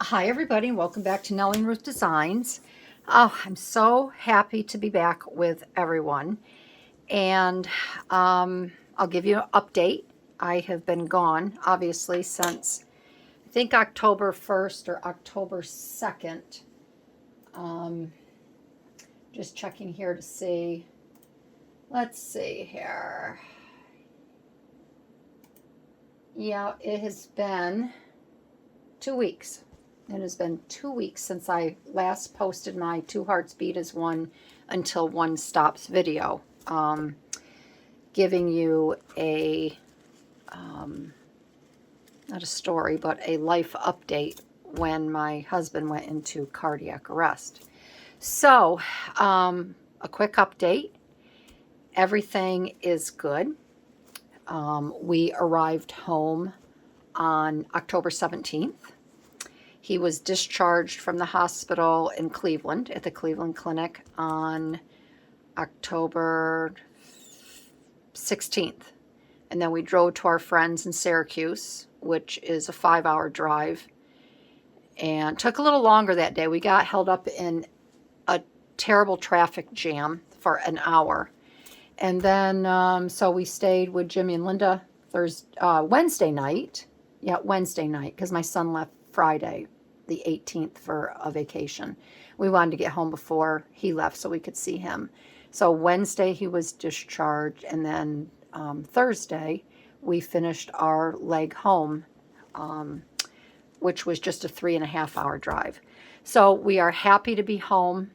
Hi everybody, and welcome back to Nellie and Ruth Designs. Oh, I'm so happy to be back with everyone, and I'll give you an update. I have been gone, obviously, since I think October 1st or October 2nd. Just checking here to see. Let's see here. Yeah, it has been 2 weeks. It has been 2 weeks since I last posted my Two Hearts Beat as One Until One Stops video, giving you a, not a story, but a life update when my husband went into cardiac arrest. So, a quick update. Everything is good. We arrived home on October 17th. He was discharged from the hospital in Cleveland, at the Cleveland Clinic, on October 16th. And then we drove to our friends in Syracuse, which is a 5-hour drive. And took a little longer that day. We got held up in a terrible traffic jam for an hour. And then, so we stayed with Jimmy and Linda Wednesday night. Yeah, Wednesday night, because my son left Friday, the 18th, for a vacation. We wanted to get home before he left so we could see him. So Wednesday he was discharged, and then Thursday we finished our leg home, which was just a 3.5-hour drive. So we are happy to be home.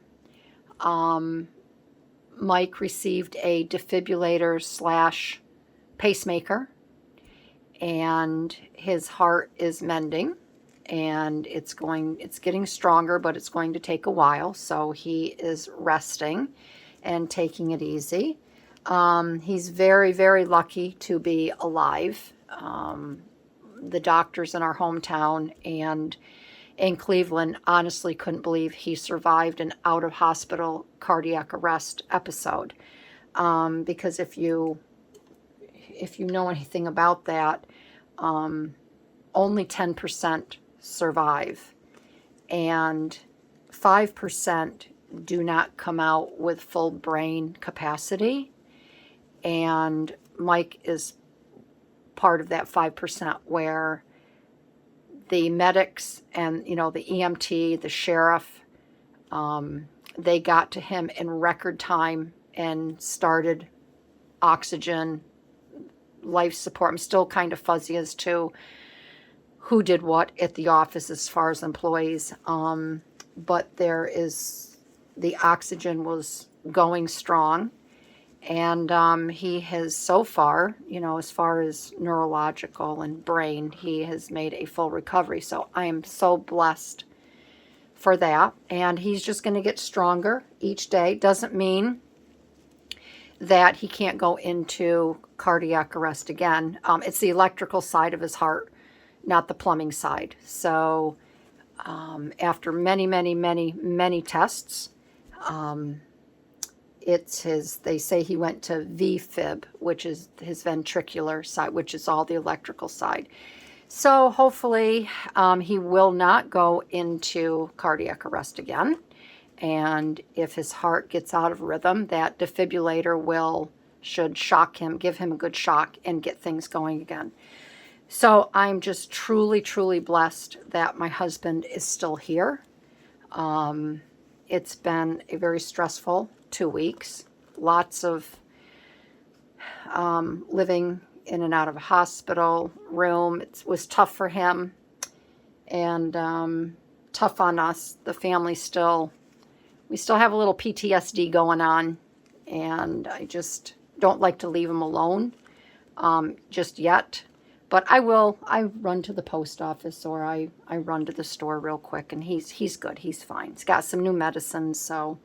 Mike received a defibrillator / pacemaker, and his heart is mending, and it's getting stronger, but it's going to take a while. So he is resting and taking it easy. He's very, very lucky to be alive. The doctors in our hometown and in Cleveland honestly couldn't believe he survived an out-of-hospital cardiac arrest episode. Because if you know anything about that, only 10% survive, and 5% do not come out with full brain capacity. And Mike is part of that 5%, where the medics and, the EMT, the sheriff, they got to him in record time and started oxygen, life support. I'm still kind of fuzzy as to who did what at the office as far as employees. But the oxygen was going strong. And he has so far, as far as neurological and brain, he has made a full recovery. So I am so blessed for that. And he's just going to get stronger each day. Doesn't mean that he can't go into cardiac arrest again. It's the electrical side of his heart, not the plumbing side. So after many, many, many, many tests, they say he went to VFib, which is his ventricular side, which is all the electrical side. So hopefully he will not go into cardiac arrest again. And if his heart gets out of rhythm, that defibrillator should shock him, give him a good shock, and get things going again. So I'm just truly, truly blessed that my husband is still here. It's been a very stressful 2 weeks. Lots of living in and out of a hospital room. It was tough for him, and tough on us. The family we still have a little PTSD going on, and I just don't like to leave him alone just yet. But I will. I run to the post office, or I run to the store real quick, and he's good. He's fine. He's got some new medicines. So,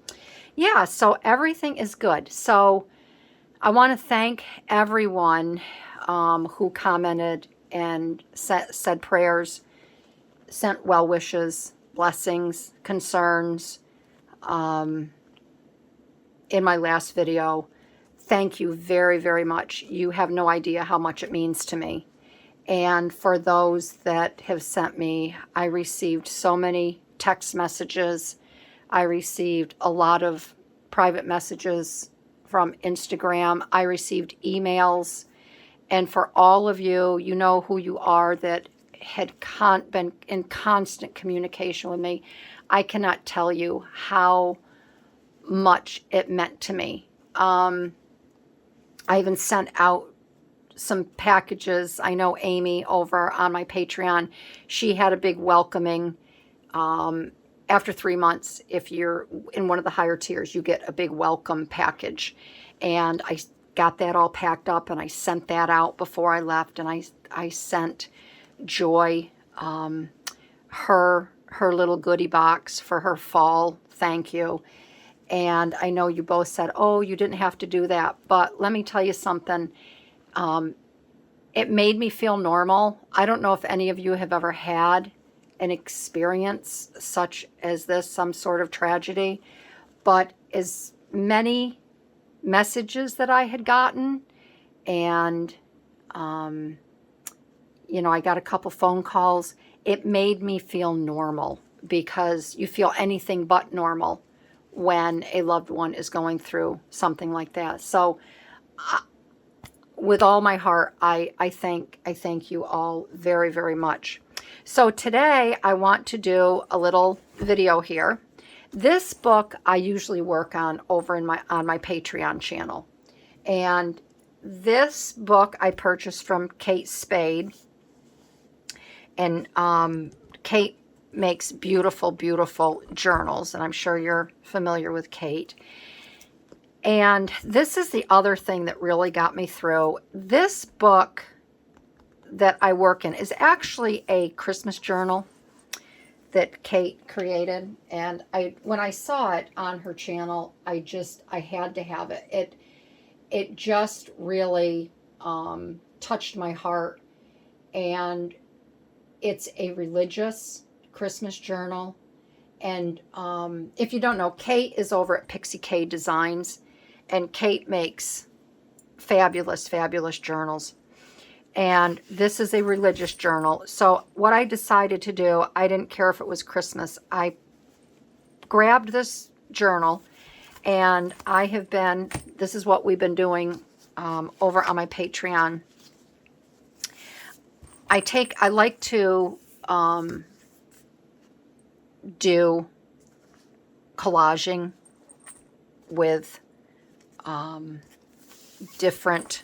yeah, so everything is good. So I want to thank everyone who commented and said prayers, sent well wishes, blessings, concerns in my last video. Thank you very, very much. You have no idea how much it means to me. And for those that have sent me, I received so many text messages. I received a lot of private messages from Instagram. I received emails. And for all of you, you know who you are, that had been in constant communication with me. I cannot tell you how much it meant to me. I even sent out some packages. I know Amy over on my Patreon, she had a big welcoming. After 3 months, if you're in one of the higher tiers, you get a big welcome package. And I got that all packed up and I sent that out before I left. And I sent Joy her little goodie box for her fall thank you. And I know you both said, oh, you didn't have to do that. But let me tell you something. It made me feel normal. I don't know if any of you have ever had an experience such as this, some sort of tragedy, but as many messages that I had gotten, and you know, I got a couple phone calls, it made me feel normal, because you feel anything but normal when a loved one is going through something like that. So with all my heart, I thank you all very, very much. So today I want to do a little video here. This book I usually work on over on my Patreon channel. And this book I purchased from Kate Spade. And Kate makes beautiful, beautiful journals. And I'm sure you're familiar with Kate. And this is the other thing that really got me through. This book that I work in is actually a Christmas journal that Kate created. And when I saw it on her channel, I had to have it. It just really touched my heart. And it's a religious Christmas journal. And if you don't know, Kate is over at Pixie K Designs. And Kate makes fabulous, fabulous journals. And this is a religious journal. So what I decided to do, I didn't care if it was Christmas. I grabbed this journal, and this is what we've been doing over on my Patreon. I like to do collaging with different,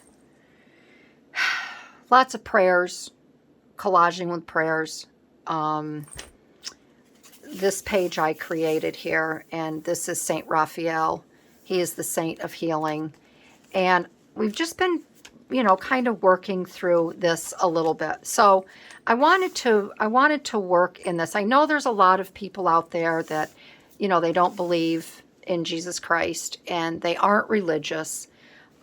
lots of prayers, collaging with prayers. This page I created here, and this is Saint Raphael. He is the saint of healing. And we've just been, you know, kind of working through this a little bit. So I wanted to work in this. I know there's a lot of people out there that, you know, they don't believe in Jesus Christ, and they aren't religious.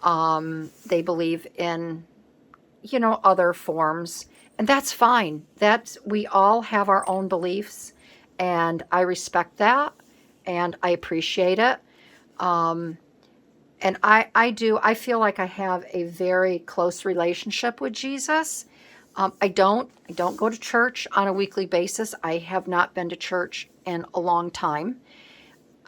They believe in, you know, other forms, and that's fine. We all have our own beliefs, and I respect that, and I appreciate it. And I feel like I have a very close relationship with Jesus. I don't go to church on a weekly basis. I have not been to church in a long time.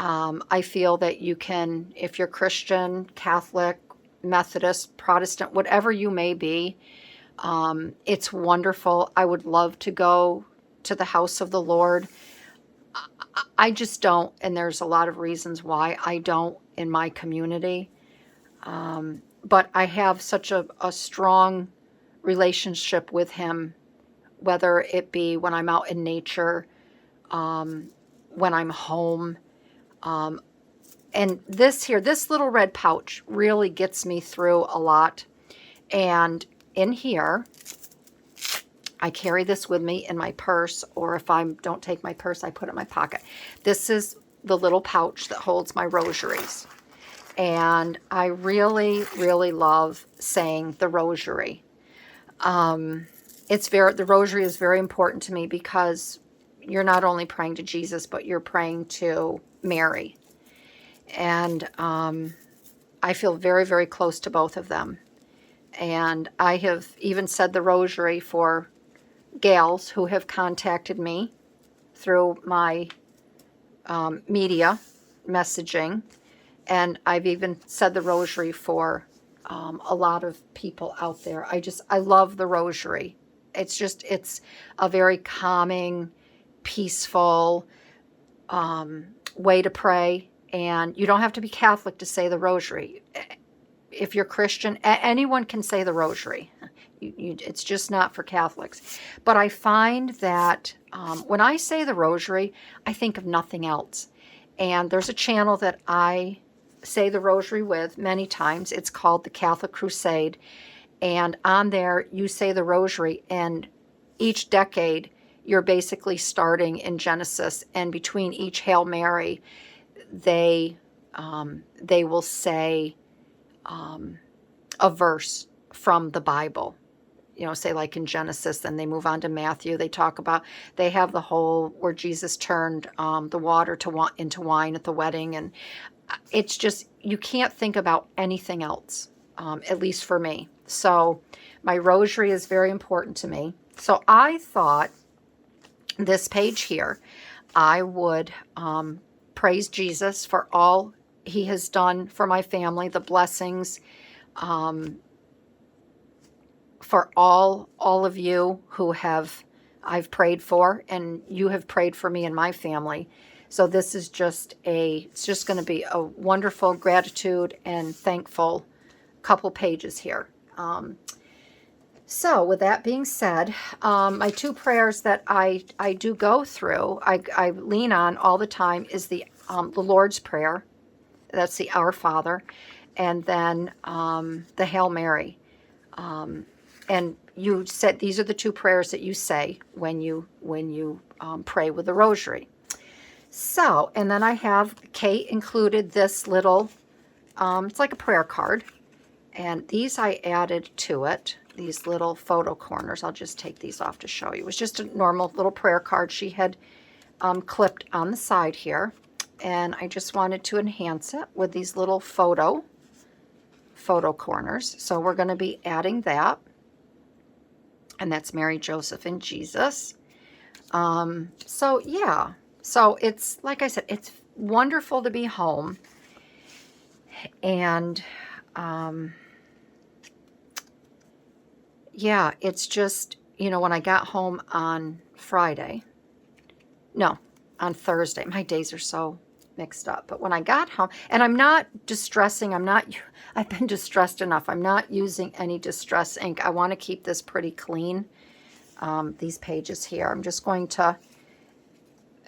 I feel that you can, if you're Christian, Catholic, Methodist, Protestant, whatever you may be, it's wonderful. I would love to go to the house of the Lord. I just don't, and there's a lot of reasons why I don't in my community. But I have such a strong relationship with him, whether it be when I'm out in nature, when I'm home. And this little red pouch really gets me through a lot. And in here, I carry this with me in my purse, or if I don't take my purse, I put it in my pocket. This is the little pouch that holds my rosaries. And I really, really love saying the rosary. The rosary is very important to me, because you're not only praying to Jesus, but you're praying to Mary. And I feel very, very close to both of them. And I have even said the Rosary for gals who have contacted me through my media messaging. And I've even said the Rosary for a lot of people out there. I love the Rosary. It's a very calming, peaceful way to pray. And you don't have to be Catholic to say the Rosary. If you're Christian, anyone can say the Rosary. It's just not for Catholics. But I find that when I say the Rosary, I think of nothing else. And there's a channel that I say the Rosary with many times. It's called the Catholic Crusade. And on there, you say the Rosary, and each decade, you're basically starting in Genesis. And between each Hail Mary, they will say a verse from the Bible. You know, say like in Genesis, then they move on to Matthew. They have the whole where Jesus turned the water into wine at the wedding. And it's just, you can't think about anything else, at least for me. So my Rosary is very important to me. So I thought this page here, I would praise Jesus for all he has done for my family, the blessings, for all of you who I've prayed for, and you have prayed for me and my family. So this is it's just going to be a wonderful gratitude and thankful couple pages here. So with that being said, my two prayers that I do go through, I lean on all the time is the Lord's Prayer. That's the Our Father, and then the Hail Mary. And you said these are the two prayers that you say when you pray with the Rosary. So, and then I have, Kate included this little, it's like a prayer card. And these I added to it, these little photo corners. I'll just take these off to show you. It was just a normal little prayer card she had clipped on the side here. And I just wanted to enhance it with these little photo corners. So we're going to be adding that. And that's Mary, Joseph, and Jesus. So yeah. So it's, like I said, it's wonderful to be home. And yeah, it's just, when I got home on Thursday, my days are so mixed up. But when I got home, and I'm not distressing, I've been distressed enough. I'm not using any distress ink. I want to keep this pretty clean. These pages here, I'm just going to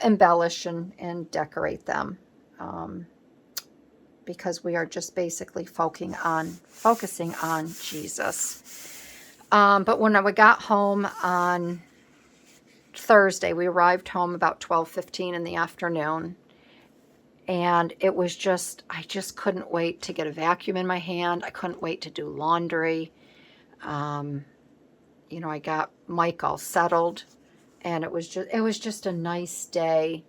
embellish and decorate them. Because we are just basically focusing on Jesus. But when I got home on Thursday, we arrived home about 12:15 in the afternoon. And it was I just couldn't wait to get a vacuum in my hand. I couldn't wait to do laundry. I got Mike all settled. And it was just a nice day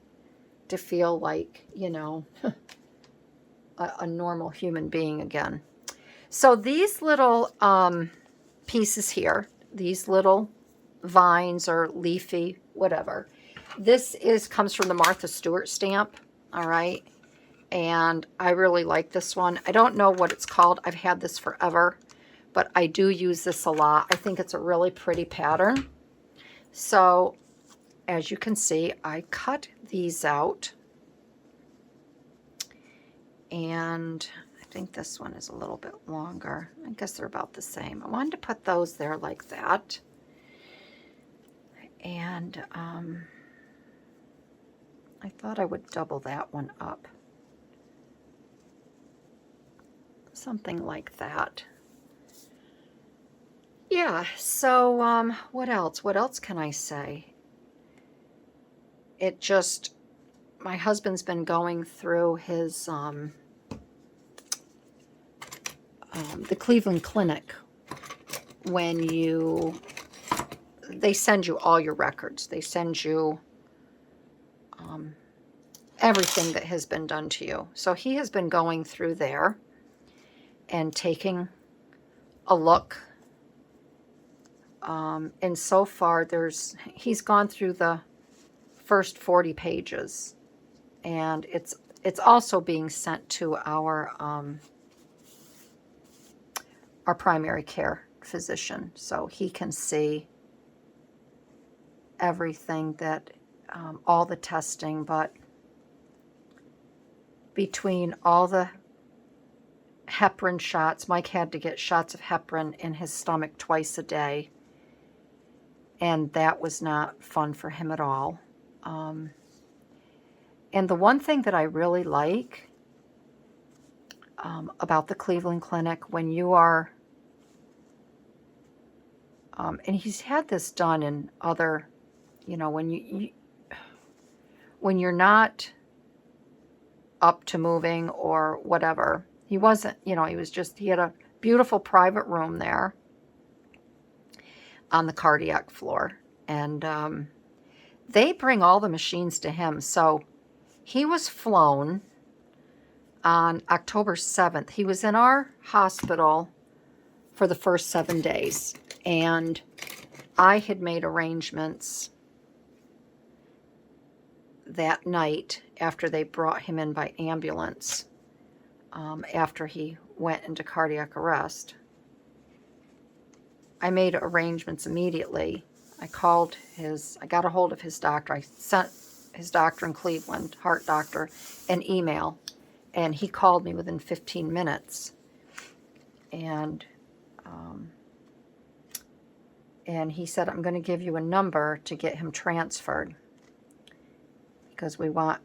to feel like, a normal human being again. So these little pieces here, these little vines or leafy, whatever, this comes from the Martha Stewart stamp, all right? And I really like this one. I don't know what it's called. I've had this forever, but I do use this a lot. I think it's a really pretty pattern. So as you can see, I cut these out. And I think this one is a little bit longer. I guess they're about the same. I wanted to put those there like that. And I thought I would double that one up. Something like that. Yeah, so what else? What else can I say? My husband's been going through his, the Cleveland Clinic, when they send you all your records. They send you everything that has been done to you. So he has been going through there and taking a look And so far, he's gone through the first 40 pages, and it's also being sent to our primary care physician, so he can see everything that all the testing. But between all the heparin shots, Mike had to get shots of heparin in his stomach twice a day, and that was not fun for him at all. And the one thing that I really like about the Cleveland Clinic, when you are, and he's had this done in other, when you're not up to moving or whatever. He wasn't, he had a beautiful private room there on the cardiac floor. And they bring all the machines to him. So he was flown on October 7th. He was in our hospital for the first 7 days. And I had made arrangements that night after they brought him in by ambulance, after he went into cardiac arrest. I made arrangements immediately. I got a hold of his doctor. I sent his doctor in Cleveland, heart doctor, an email, and he called me within 15 minutes. And he said, I'm going to give you a number to get him transferred, because we want,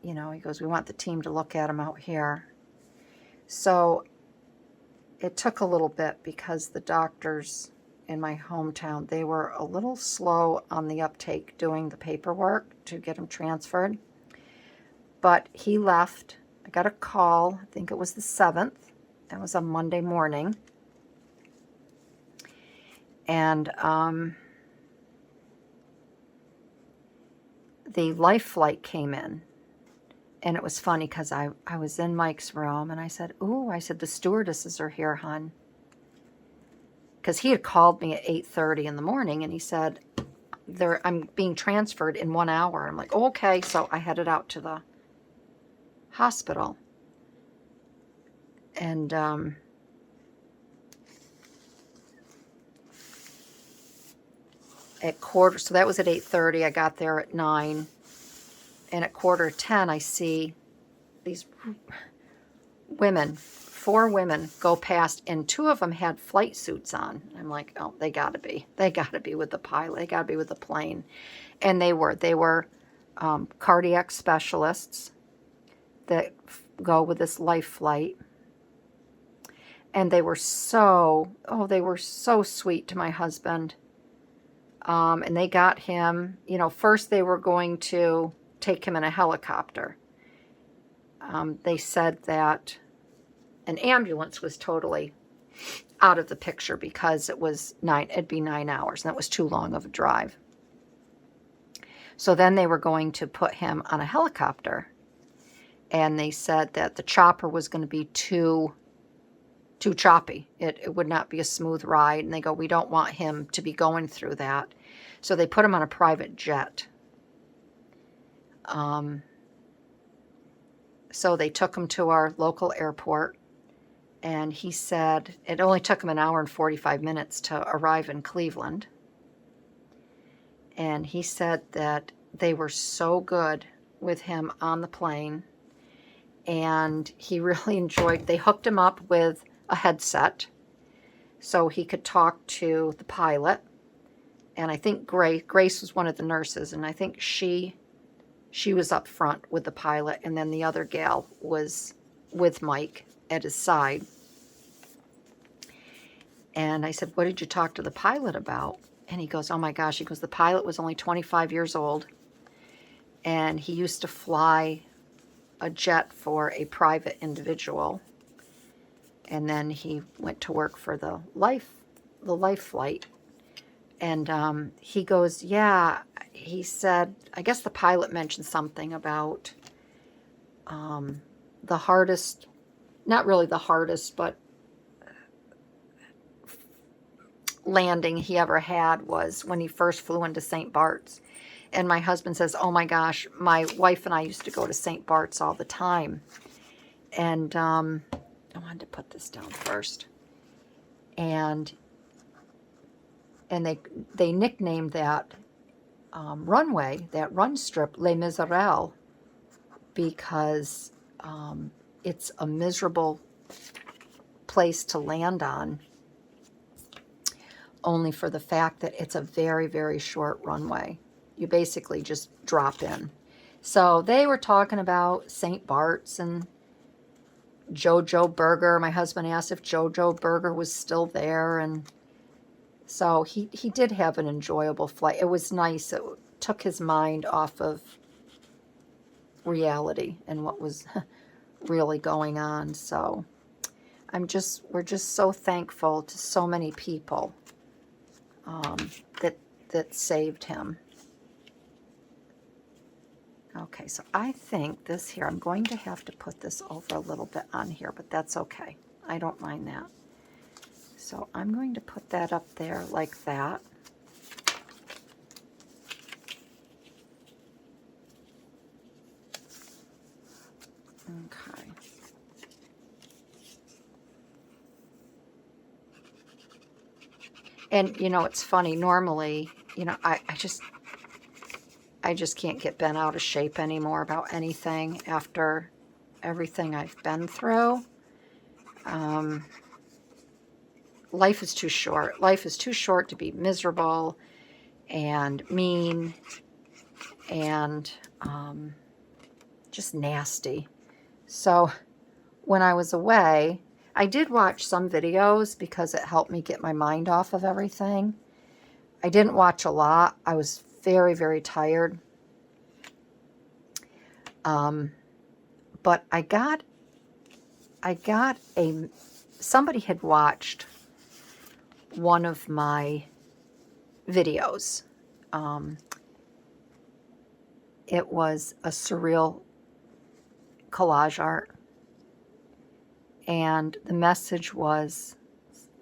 he goes, we want the team to look at him out here. So it took a little bit, because the doctors in my hometown, they were a little slow on the uptake doing the paperwork to get him transferred. But he left. I got a call, I think it was the 7th. That was a Monday morning. And the life flight came in. And it was funny, because I was in Mike's room, and I said, the stewardesses are here, hon. Because he had called me at 8:30 in the morning, and he said, I'm being transferred in 1 hour. I'm like, okay. So I headed out to the hospital. And so that was at 8:30. I got there at 9. And at 9:45, I see these women, 4 women, go past, and 2 of them had flight suits on. I'm like, oh, they got to be with the pilot. They got to be with the plane. And they were cardiac specialists that go with this life flight. And they were so sweet to my husband. And they got him, first they were going to take him in a helicopter. They said that an ambulance was totally out of the picture, because it'd be 9 hours, and that was too long of a drive. So then they were going to put him on a helicopter, and they said that the chopper was going to be too choppy. It would not be a smooth ride, and they go, we don't want him to be going through that. So they put him on a private jet. So they took him to our local airport, and he said it only took him 1 hour and 45 minutes to arrive in Cleveland. And he said that they were so good with him on the plane, and he really enjoyed. They hooked him up with a headset so he could talk to the pilot. And I think Grace was one of the nurses, and I think she was up front with the pilot, and then the other gal was with Mike at his side. And I said, what did you talk to the pilot about? And he goes, oh my gosh, the pilot was only 25 years old, and he used to fly a jet for a private individual, and then he went to work for the life flight. And he goes, yeah, he said, I guess the pilot mentioned something about the hardest, not really the hardest, but landing he ever had was when he first flew into St. Barts. And my husband says, oh my gosh, my wife and I used to go to St. Barts all the time. And I wanted to put this down first. And they nicknamed that runway, that run strip, Les Miserables, because it's a miserable place to land on, only for the fact that it's a very, very short runway. You basically just drop in. So they were talking about St. Bart's and Jojo Burger. My husband asked if Jojo Burger was still there, and so he did have an enjoyable flight. It was nice. It took his mind off of reality and what was really going on. So we're just so thankful to so many people that saved him. Okay, so I think this here, I'm going to have to put this over a little bit on here, but that's okay. I don't mind that. So I'm going to put that up there like that. Okay. And, you know, it's funny. Normally, you know, I just can't get bent out of shape anymore about anything after everything I've been through. Life is too short. Life is too short to be miserable and mean and just nasty. So when I was away, I did watch some videos because it helped me get my mind off of everything. I didn't watch a lot. I was very, very tired. But somebody had watched one of my videos. It was a surreal collage art. And the message was,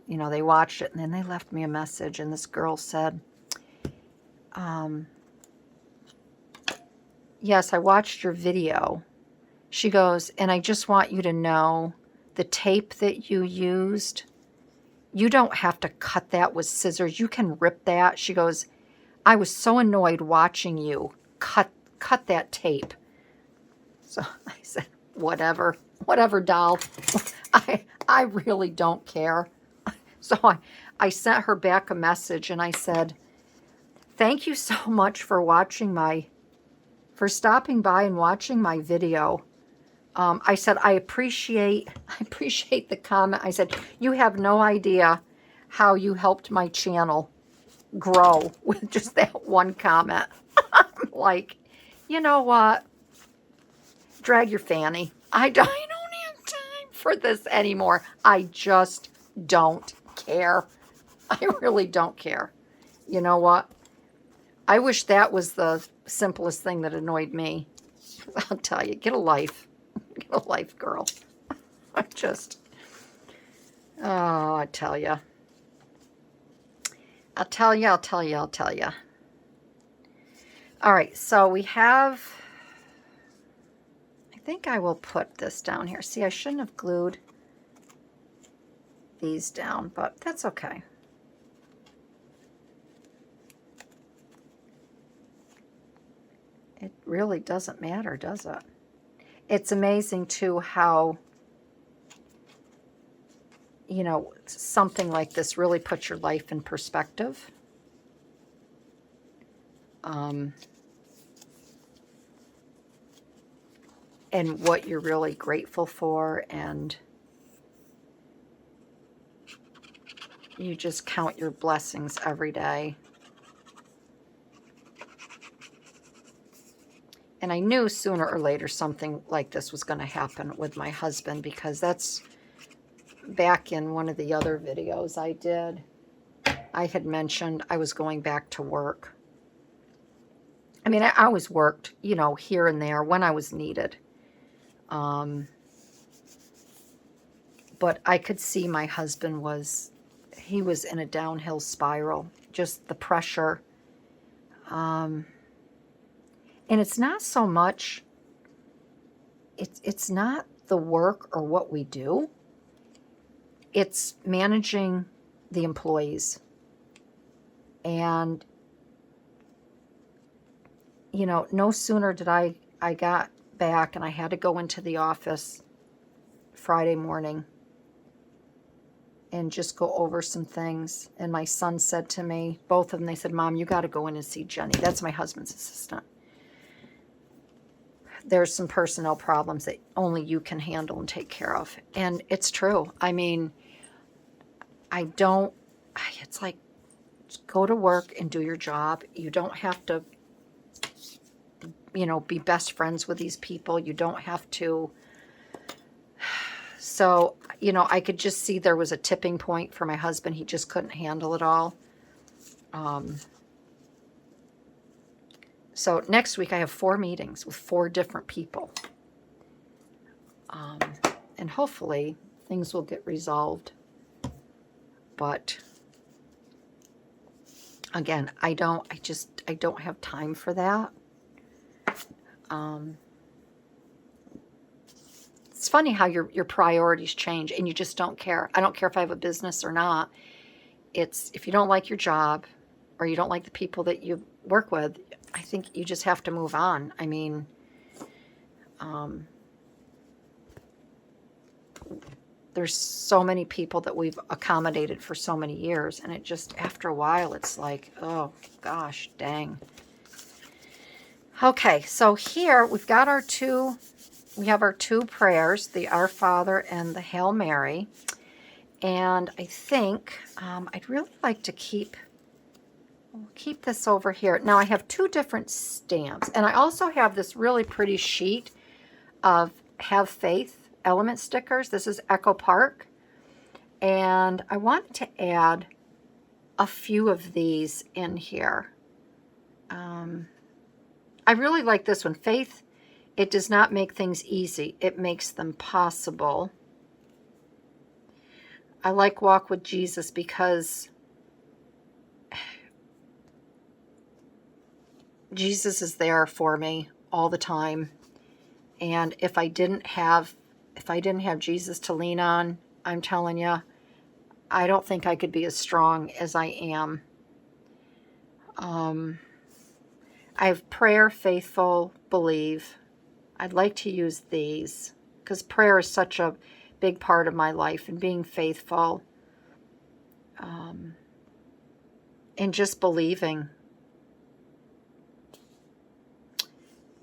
you know, they watched it and then they left me a message. And this girl said, yes, I watched your video. She goes, and I just want you to know the tape that you used, you don't have to cut that with scissors. You can rip that. She goes, I was so annoyed watching you cut that tape. So I said, whatever, doll. I really don't care. So I sent her back a message and I said, thank you so much for stopping by and watching my video. I said, I appreciate the comment. I said, you have no idea how you helped my channel grow with just that one comment. I'm like, you know what? Drag your fanny. I don't have time for this anymore. I just don't care. I really don't care. You know what? I wish that was the simplest thing that annoyed me. I'll tell you, get a life. Get a life, girl. I tell you. All right, so we have, I think I will put this down here. See, I shouldn't have glued these down, but that's okay. It really doesn't matter, does it? It's amazing, too, how, you know, something like this really puts your life in perspective. And what you're really grateful for, and you just count your blessings every day. And I knew sooner or later something like this was going to happen with my husband, because that's back in one of the other videos I did. I had mentioned I was going back to work. I mean, I always worked, you know, here and there when I was needed. But I could see my husband was he was in a downhill spiral. Just the pressure. And it's not so much, it's not the work or what we do. It's managing the employees. And, you know, no sooner did I got back and I had to go into the office Friday morning and just go over some things. And my son said to me, both of them, they said, Mom, you got to go in and see Jenny. That's my husband's assistant. There's some personnel problems that only you can handle and take care of. And it's true. I mean, it's like, just go to work and do your job. You don't have to, you know, be best friends with these people. You don't have to. So, you know, I could just see there was a tipping point for my husband. He just couldn't handle it all. So next week I have 4 meetings with 4 different people. And hopefully things will get resolved. But again, I don't have time for that. It's funny how your priorities change and you just don't care. I don't care if I have a business or not. It's if you don't like your job or you don't like the people that you work with, I think you just have to move on. I mean, there's so many people that we've accommodated for so many years, and it just, after a while, it's like, oh, gosh, dang. Okay, so here we've got we have our 2 prayers, the Our Father and the Hail Mary. And I think I'd really like to keep this over here. Now I have 2 different stamps, and I also have this really pretty sheet of Have Faith element stickers. This is Echo Park, and I wanted to add a few of these in here. I really like this one. Faith, it does not make things easy. It makes them possible. I like Walk with Jesus because Jesus is there for me all the time. And if I didn't have Jesus to lean on, I'm telling you, I don't think I could be as strong as I am. I have prayer, faithful, believe. I'd like to use these because prayer is such a big part of my life, and being faithful, and just believing.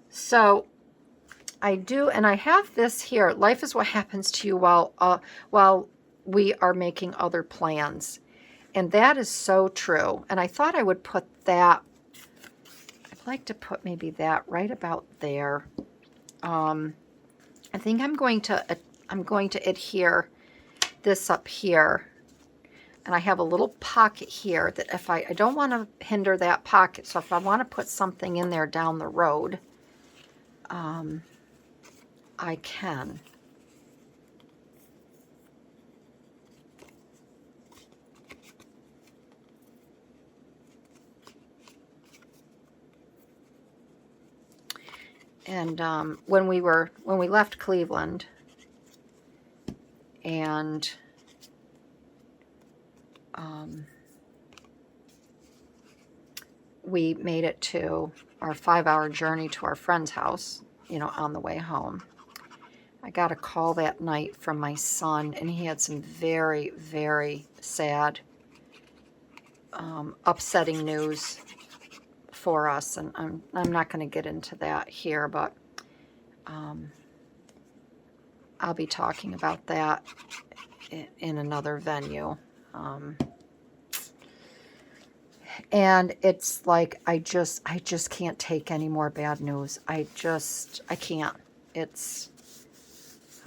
So I do, and I have this here. Life is what happens to you while we are making other plans. And that is so true. And I thought I would put that, I'd like to put maybe that right about there. I think I'm going to adhere this up here. And I have a little pocket here that if I don't want to hinder that pocket. So if I want to put something in there down the road, I can. And when we left Cleveland, and we made it to our 5-hour journey to our friend's house, you know, on the way home, I got a call that night from my son, and he had some very, very sad, upsetting news for us. And I'm not going to get into that here, but I'll be talking about that in another venue. And it's like, I just can't take any more bad news. I can't. It's,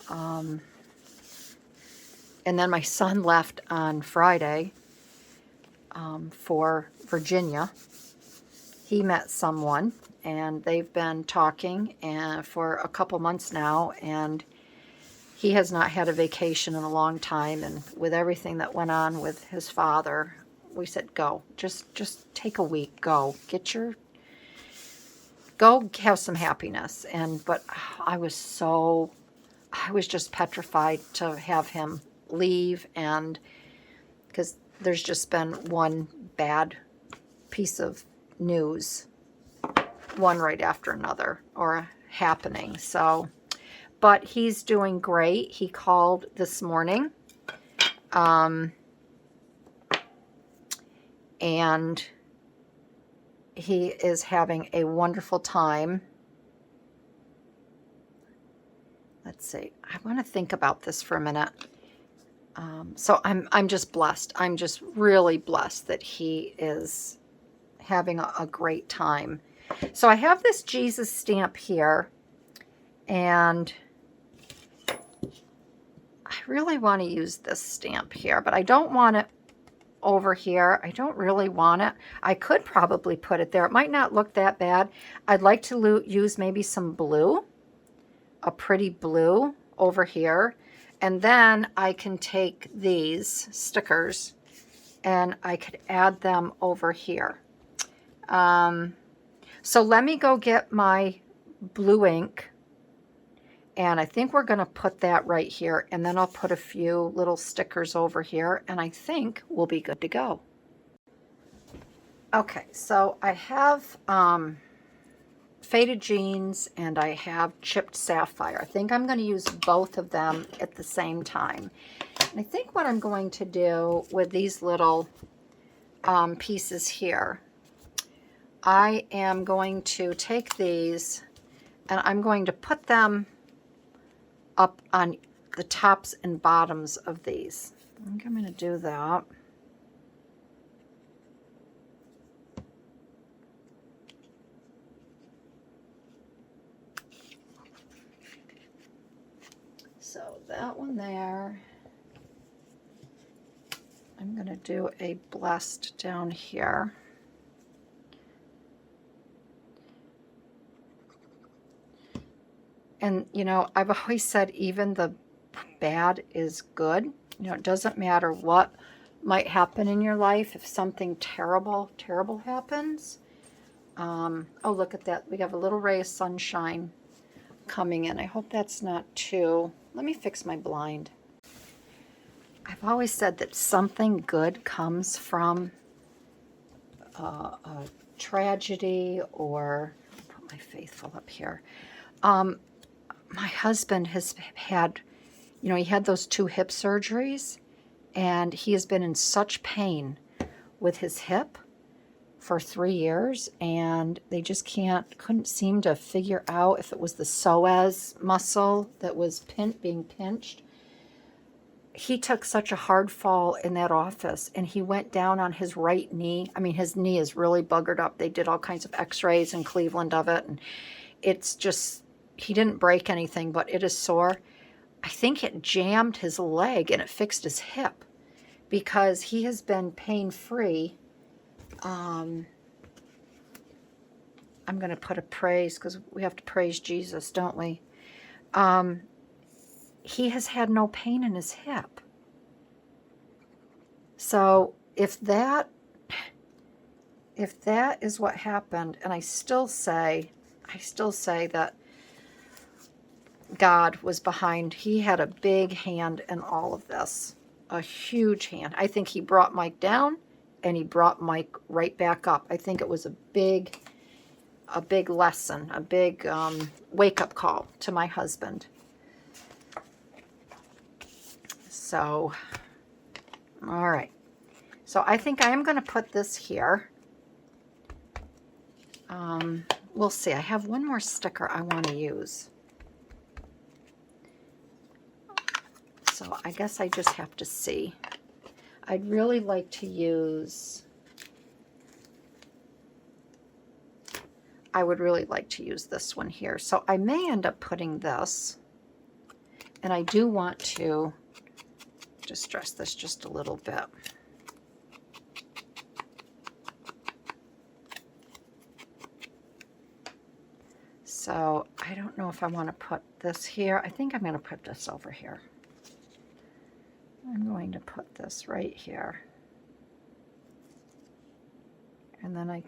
and then my son left on Friday, for Virginia. He met someone, and they've been talking for a couple months now, and he has not had a vacation in a long time, and with everything that went on with his father, we said, go. Just take a week. Go. Go have some happiness. But I was just petrified to have him leave, and because there's just been one bad piece of news, one right after another, or happening. So, but he's doing great. He called this morning, and he is having a wonderful time. Let's see. I want to think about this for a minute. So I'm just blessed. I'm just really blessed that he is having a great time. So I have this Jesus stamp here, and I really want to use this stamp here, but I don't want it over here. I don't really want it. I could probably put it there. It might not look that bad. I'd like to use maybe some blue, a pretty blue over here. And then I can take these stickers and I could add them over here. So let me go get my blue ink. And I think we're going to put that right here. And then I'll put a few little stickers over here. And I think we'll be good to go. Okay, so I have faded jeans and I have chipped sapphire. I think I'm going to use both of them at the same time. And I think what I'm going to do with these little pieces here, I am going to take these and I'm going to put them up on the tops and bottoms of these. I think I'm going to do that. So that one there. I'm going to do a blessed down here. And, you know, I've always said even the bad is good. You know, it doesn't matter what might happen in your life. If something terrible, terrible happens. Oh, look at that. We have a little ray of sunshine coming in. I hope that's not too... Let me fix my blind. I've always said that something good comes from a tragedy, or... I'll put my faithful up here. My husband has had, you know, he had those 2 hip surgeries, and he has been in such pain with his hip for 3 years, and they just couldn't seem to figure out if it was the psoas muscle that was being pinched. He took such a hard fall in that office, and he went down on his right knee. I mean, his knee is really buggered up. They did all kinds of x-rays in Cleveland of it, and it's just... He didn't break anything, but it is sore. I think it jammed his leg and it fixed his hip, because he has been pain-free. I'm going to put a praise, because we have to praise Jesus, don't we? He has had no pain in his hip. So if that is what happened, and I still say that God was behind. He had a big hand in all of this, a huge hand. I think he brought Mike down, and he brought Mike right back up. I think it was a big lesson, a big wake-up call to my husband. So, all right. So I think I am going to put this here. We'll see. I have one more sticker I want to use. So I guess I just have to see. I'd really like to use... I would really like to use this one here. So I may end up putting this. And I do want to distress this just a little bit. So I don't know if I want to put this here. I think I'm going to put this over here. I'm going to put this right here. And then I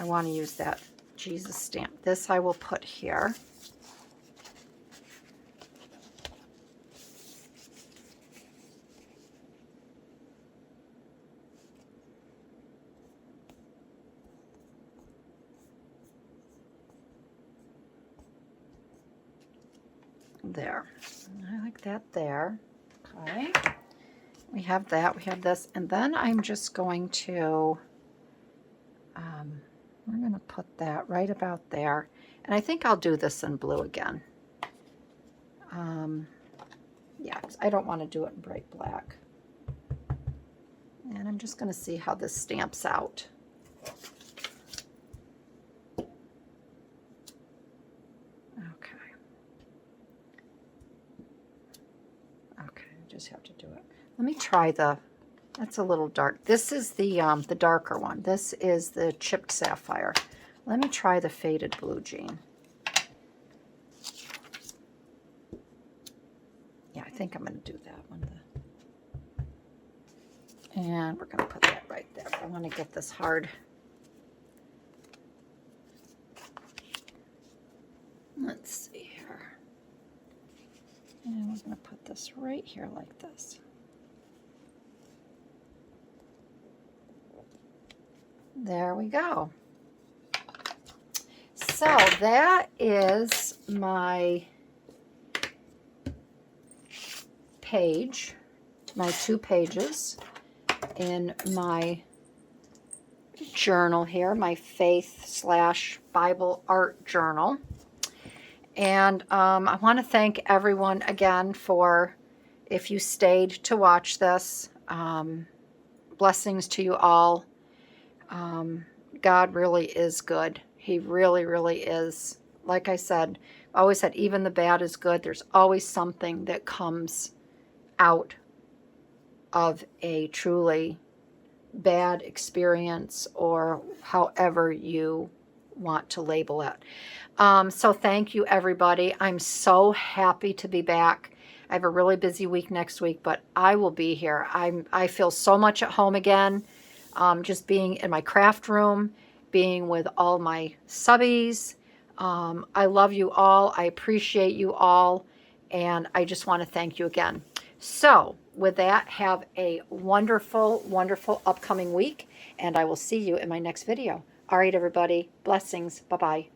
want to use that Jesus stamp. This I will put here. There. I like that there. Okay. We have that. We have this. And then I'm just going to, we're going to put that right about there. And I think I'll do this in blue again. Yeah, 'cause I don't want to do it in bright black. And I'm just going to see how this stamps out. Just have to do it. Let me try that's a little dark. This is the darker one. This is the chipped sapphire. Let me try the faded blue, Jean. Yeah, I think I'm going to do that one. And we're going to put that right there. I want to get this hard. Let's see here. And we're going to put this right here like this. There we go. So that is my page, my 2 pages in my journal here, my faith/Bible art journal. And I want to thank everyone again for, if you stayed to watch this, blessings to you all. God really is good. He really, really is. Like I said, I always said, even the bad is good. There's always something that comes out of a truly bad experience, or however you want to label it. So thank you, everybody. I'm so happy to be back. I have a really busy week next week, but I will be here. I feel so much at home again, just being in my craft room, being with all my subbies. I love you all. I appreciate you all, and I just want to thank you again. So with that, have a wonderful, wonderful upcoming week, and I will see you in my next video. All right, everybody. Blessings. Bye-bye.